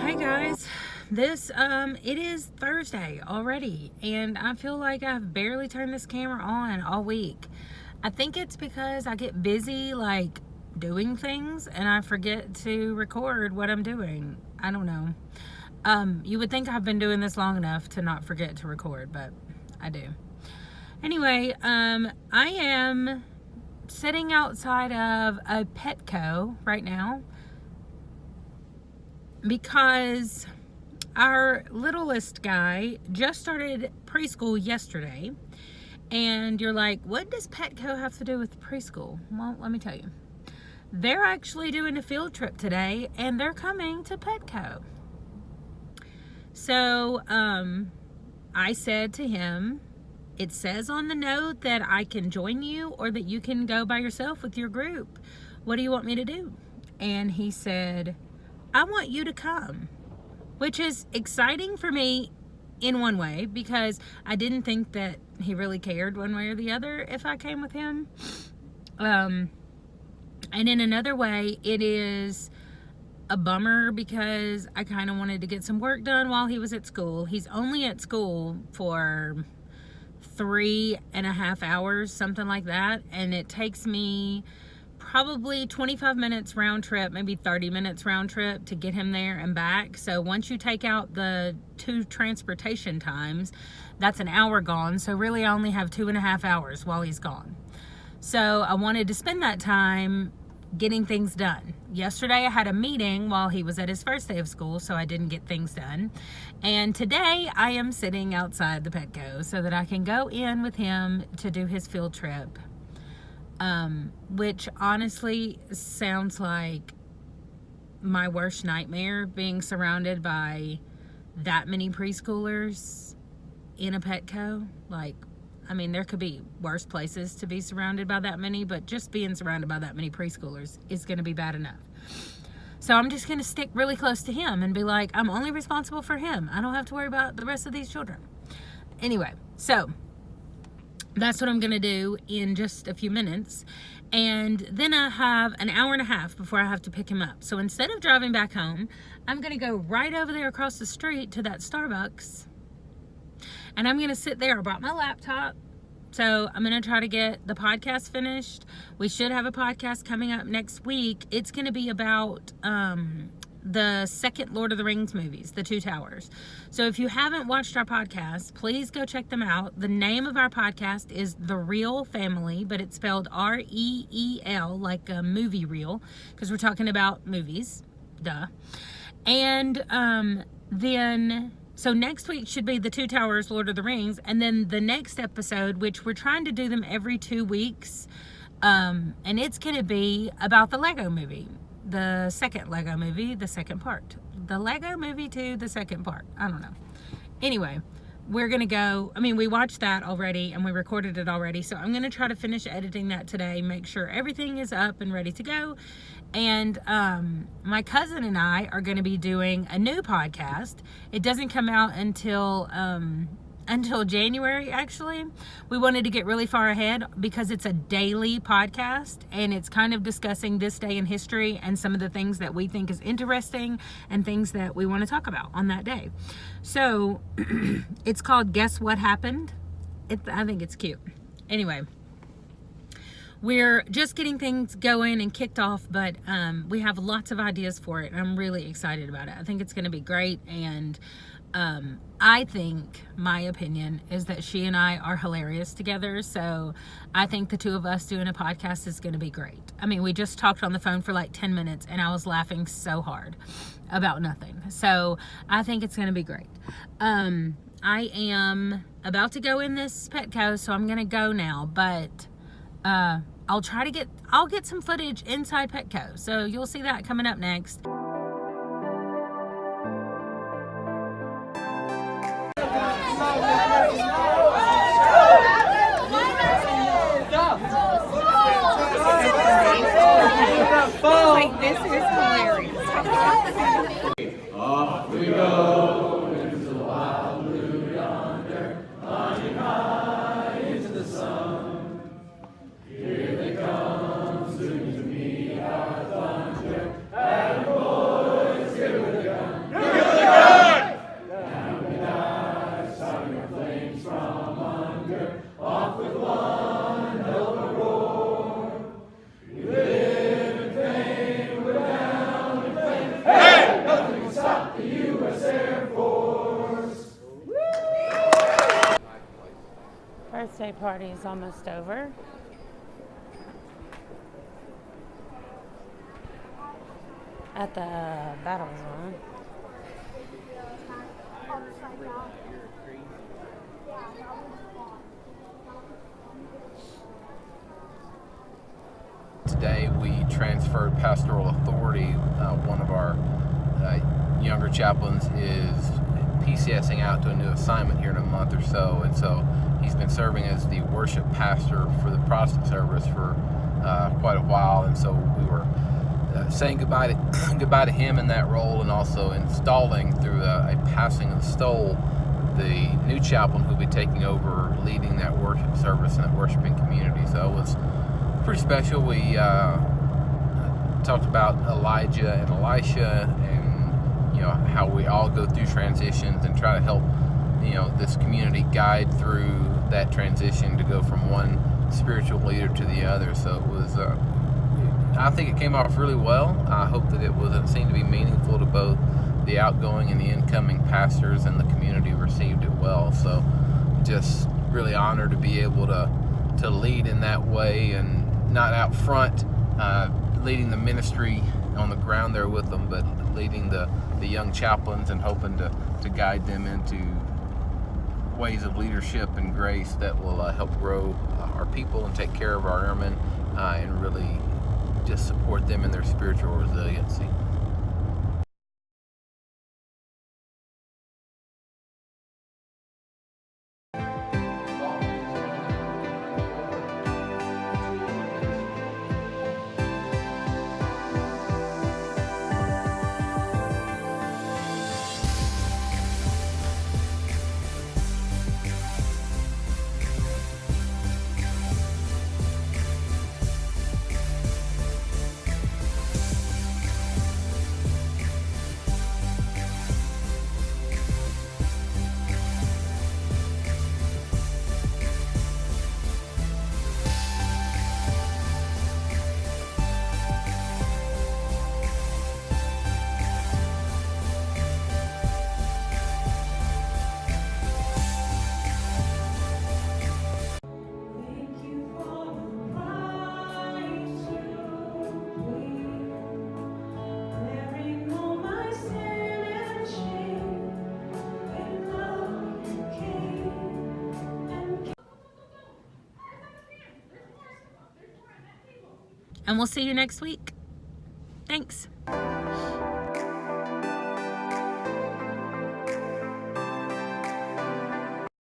Hey guys, it is Thursday already, and I feel like I've barely turned this camera on all week. I think it's because I get busy, like, doing things, and I forget to record what I'm doing. I don't know. You would think I've been doing this long enough to not forget to record, but I do. Anyway, I am sitting outside of a Petco right now because our littlest guy just started preschool yesterday. And you're like, what does Petco have to do with preschool? Well, let me tell you. They're actually doing a field trip today, and they're coming to Petco. So I said to him, it says on the note that I can join you or that you can go by yourself with your group. What do you want me to do? And he said, I want you to come, which is exciting for me in one way because I didn't think that he really cared one way or the other if I came with him. And in another way, it is a bummer because I kind of wanted to get some work done while he was at school. He's only at school for 3.5 hours, something like that. And it takes me probably 25 minutes round trip, maybe 30 minutes round trip to get him there and back. So once you take out the 2 transportation times, that's an hour gone. So really I only have 2.5 hours while he's gone. So I wanted to spend that time getting things done. Yesterday I had a meeting while he was at his first day of school, so I didn't get things done. And today I am sitting outside the Petco so that I can go in with him to do his field trip. Which honestly sounds like my worst nightmare, being surrounded by that many preschoolers in a Petco. Like, I mean, there could be worse places to be surrounded by that many, but just being surrounded by that many preschoolers is going to be bad enough. So I'm just going to stick really close to him and be like, I'm only responsible for him. I don't have to worry about the rest of these children. Anyway, so that's what I'm going to do in just a few minutes. And then I have an hour and a half before I have to pick him up. So instead of driving back home, I'm going to go right over there across the street to that Starbucks. And I'm going to sit there. I brought my laptop. So I'm going to try to get the podcast finished. We should have a podcast coming up next week. It's going to be about the second Lord of the Rings movies, The Two Towers. So if you haven't watched our podcast, please go check them out. The name of our podcast is The Reel Family, but it's spelled R-E-E-L, like a movie reel, because we're talking about movies. Duh. And so next week should be The Two Towers, Lord of the Rings, and then the next episode, which we're trying to do them every 2 weeks, and it's going to be about the Lego movie. The second Lego movie, the second part. The Lego movie 2, the second part. I don't know. Anyway, we're going to go. I mean, we watched that already and we recorded it already. So I'm going to try to finish editing that today. Make sure everything is up and ready to go. And my cousin and I are going to be doing a new podcast. It doesn't come out until January, actually. We wanted to get really far ahead because it's a daily podcast and it's kind of discussing this day in history and some of the things that we think is interesting and things that we want to talk about on that day. So it's called Guess What Happened? I think it's cute. Anyway, we're just getting things going and kicked off, but we have lots of ideas for it. I'm really excited about it. I think it's going to be great, and I think my opinion is that she and I are hilarious together. So I think the two of us doing a podcast is going to be great. I mean, we just talked on the phone for like 10 minutes and I was laughing so hard about nothing. So I think it's going to be great. I am about to go in this Petco, so I'm going to go now, but I'll get some footage inside Petco. So you'll see that coming up next. Like, this is hilarious. Off we go into the wild blue yonder, flying high into the sun. Here they come, soon to meet our thunder, and boys, here we come. party is almost over. At the battle zone. Today we transferred pastoral authority. One of our younger chaplains is PCSing out to a new assignment here in a month or so, and so he's been serving as the worship pastor for the Protestant service for quite a while, and so we were saying goodbye to him in that role, and also installing through a passing of the stole the new chaplain who'll be taking over leading that worship service and that worshiping community. So it was pretty special. We talked about Elijah and Elisha, and how we all go through transitions and try to help this community guide through that transition to go from one spiritual leader to the other. So it was I think it came off really well. I hope that it seemed to be meaningful to both the outgoing and the incoming pastors, and the community received it well. So just really honored to be able to lead in that way, and not out front leading the ministry on the ground there with them, but leading the young chaplains and hoping to guide them into ways of leadership and grace that will help grow our people and take care of our airmen, and really just support them in their spiritual resiliency. And we'll see you next week. Thanks.